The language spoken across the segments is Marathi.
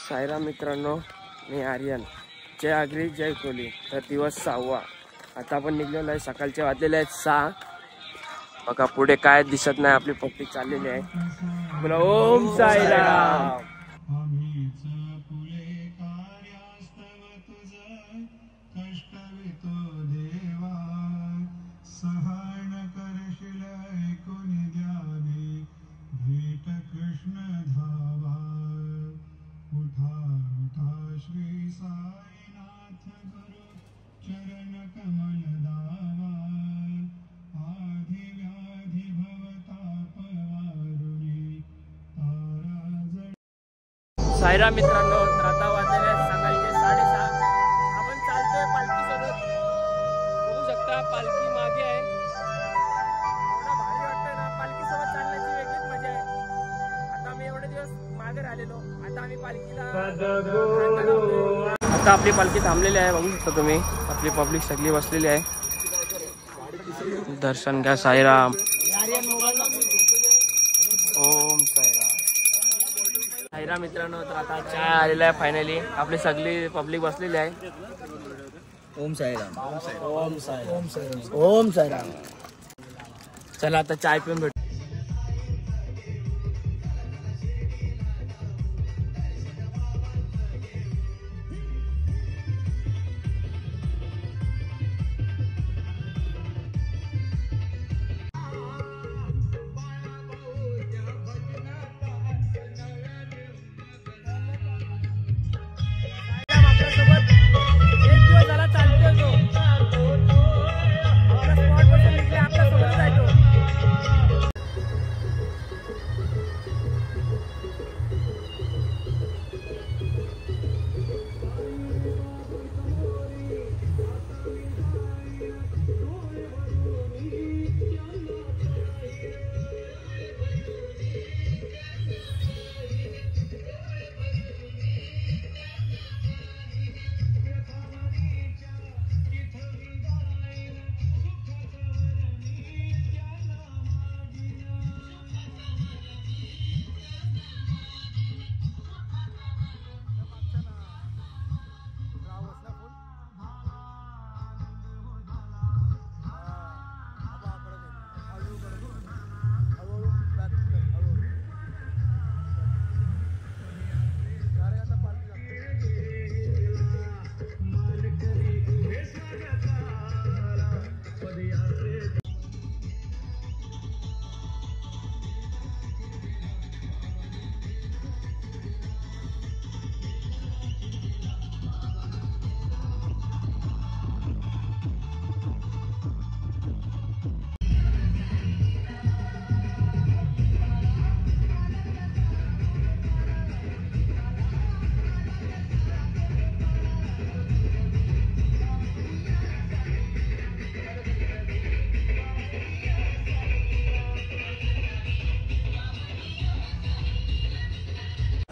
सायरा मित्रांनो, मी आर्यन. जय आगरी जय कोली. तर दिवस 6वा. आता आपण निघलेलो आहे. सकाळचे वाजलेले आहेत 6. बघा पुढे काय दिसत नाही. आपली पब्लिक चाललेली आहे. बोला ओम साईराम. सायरा मित्रांनो, आता वाजलेले सकाळचे 6:30. आपण चालतोय पालखी सोबत. बघू शकता पालखी मागे आहे. एवढं भारी वाटतंय ना. पालखी सोबत चालण्याची वेगळीच मजा आहे. आता आम्ही एवढे दिवस मागे राहिलेलो. आता आम्ही पालखीला आता आपली पालखी थांबलेली आहे. बघू शकता तुम्ही. आपली पब्लिक सगळी बसलेली आहे. दर्शन घ्या. साईराम. ओम साईराम. साईराम मित्रांनो, तर आता चहा आलेला आहे. फायनली आपली सगळी पब्लिक बसलेली आहे. ओम साईराम. ओम साईराम. ओम साईराम. चला आता चाय पिऊन भेटू.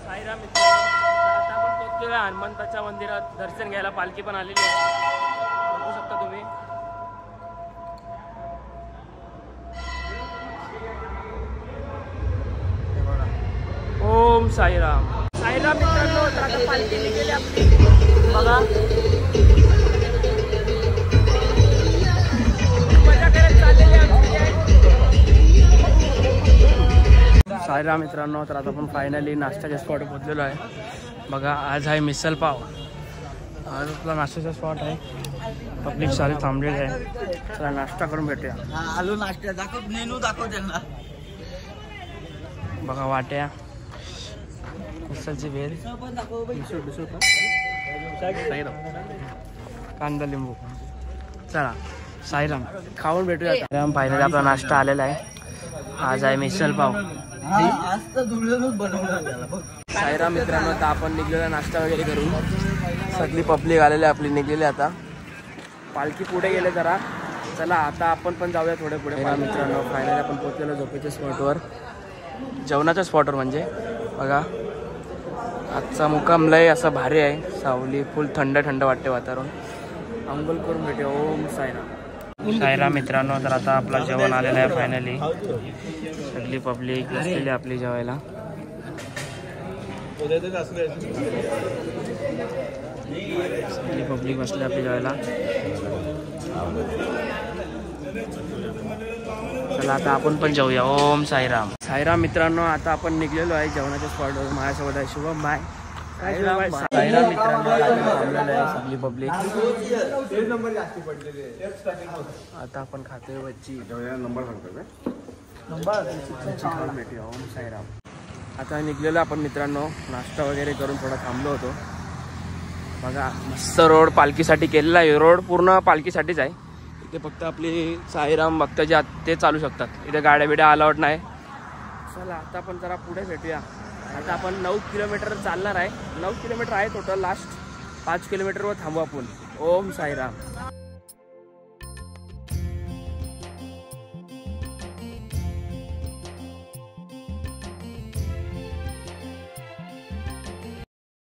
साईराम मित्रांनो, आता आपण पोहोचलेलो आहे हनुमंताच्या मंदिरात. दर्शन घ्यायला पालखी पण आलेली आहे. बघू शकता तुम्ही. ओम साईराम. साईराम मित्रांनो, तर आता पालखी निघाली आपली. बघा मजा करत चाललेली आहे. साईराम मित्रांनो, तर आता आपण फायनली नाश्त्याच्या स्पॉट पोहोचलेलो आहे. बघा आज आहे मिसल पाव. आज आपला नाश्त्याचा स्पॉट आहे. पब्लिक सारी थांबलेली आहे. चला नाश्ता करून भेटूया. आलू नाश्ता दाखव. मेनू दाखव त्यांना. बघा वाट्या, मिसळची भेल, कांदा लिंबू. चला साईराम खाऊन भेटूया. साईराम फायनली आपला नाश्ता आलेला आहे. आज आहे मिसल पाव. साईराम मित्रांनो, आता आपण निघलेला नाश्ता वगैरे करून सगळी पब्लिक आलेली आपली निघलेली. आता पालखी पुढे गेले जरा. चला आता आपण पण जाऊया थोडे पुढे. मित्रांनो फायनली आपण पोहोचलेलो झोपेच्या स्पॉटवर. जेवणाच्या स्पॉटवर म्हणजे बघा आजचा मुक्काम लय असा भारी आहे. सावली फुल थंड थंड वाटते वातावरण. अंघोळ करून भेटूया. ओम साईराम. साईराम मित्रांनो, तर आता आपला जेवण आलेलं आहे फायनली. सगळी पब्लिक बसलेली आपली जेवायला. सगळी पब्लिक बसली आपली जेवायला. चला आता आपण पण जाऊया. ओम साईराम. साईराम मित्रांनो, आता आपण निघलेलो आहे जेवणाच्या स्पॉटवर. माझ्यासोबत आहे शुभम बाय. साईराम मित्रांनो, थांबलेलो आहे सगळी पब्लिक. आता आपण खातोय वच्ची. नंबर ओम साईराम. आता निघलेलो आपण मित्रांनो, नाश्ता वगैरे करून थोडा थांबलो होतो. बघा मस्त रोड पालखीसाठी केलेला आहे. रोड पूर्ण पालखीसाठीच आहे. इथे फक्त आपली साईराम भक्त जे ते चालू शकतात. इथे गाड्या बिड्या अलाउड नाही. चला आता आपण जरा पुढे भेटूया. आता आपण 9 किलोमीटर चालणार आहे. 9 किलोमीटर आहे टोटल. लास्ट 5 किलोमीटरवर थांबू आपण. ओम साईराम.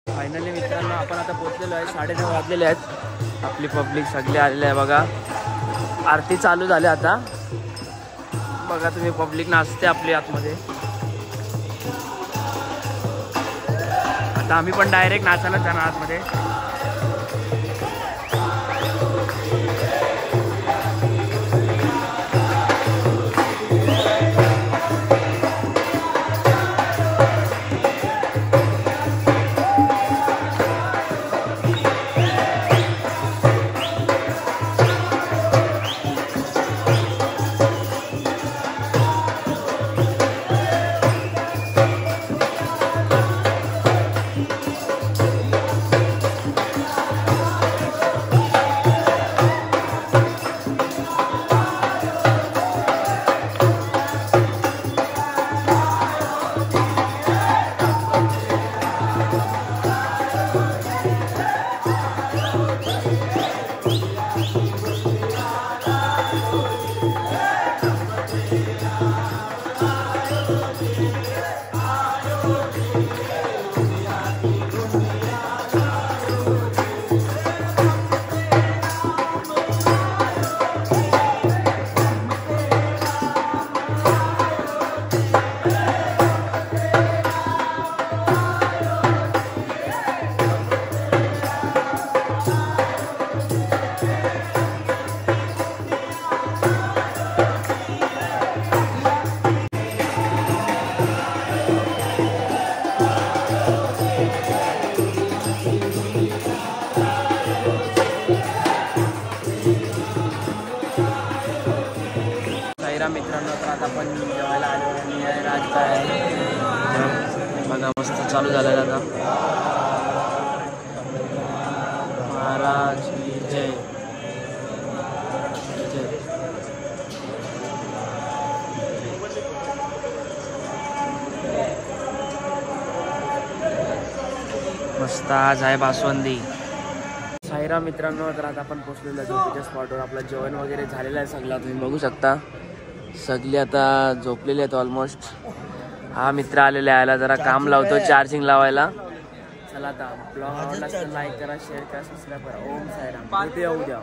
फायनली मित्रांनो आपण आता पोहोचलेलो आहे. 9:30 वाजलेले आहेत. आपली पब्लिक सगळी आलेली आहे बघा. आरती चालू झाली आता. बघा तुम्ही पब्लिक नाचते आपली आतमध्ये. आता आम्ही पण डायरेक्ट नाचायला जाणार आतमध्ये. मित्रांनो तर आता आपण जेवायला आलो आणि राजकारण बघा मस्त चालू झालेलं आता. महाराज की जय. मस्त आज आहे बासवंदी. साईराम मित्रांनो, तर आता आपण पोहोचलेलो आहे झोपेच्या स्पॉटवर. आपलं जेवण वगैरे झालेलं आहे सगळं. तुम्ही बघू शकता सगळी आता झोपलेली आहेत ऑलमोस्ट. हा मित्र आलेला आहे, याला जरा काम लावतो चार्जिंग लावायला. चला आता ब्लॉग आवडला तर लाईक करा, शेअर करा, सबस्क्राईब करा. ओम साईराम. उद्या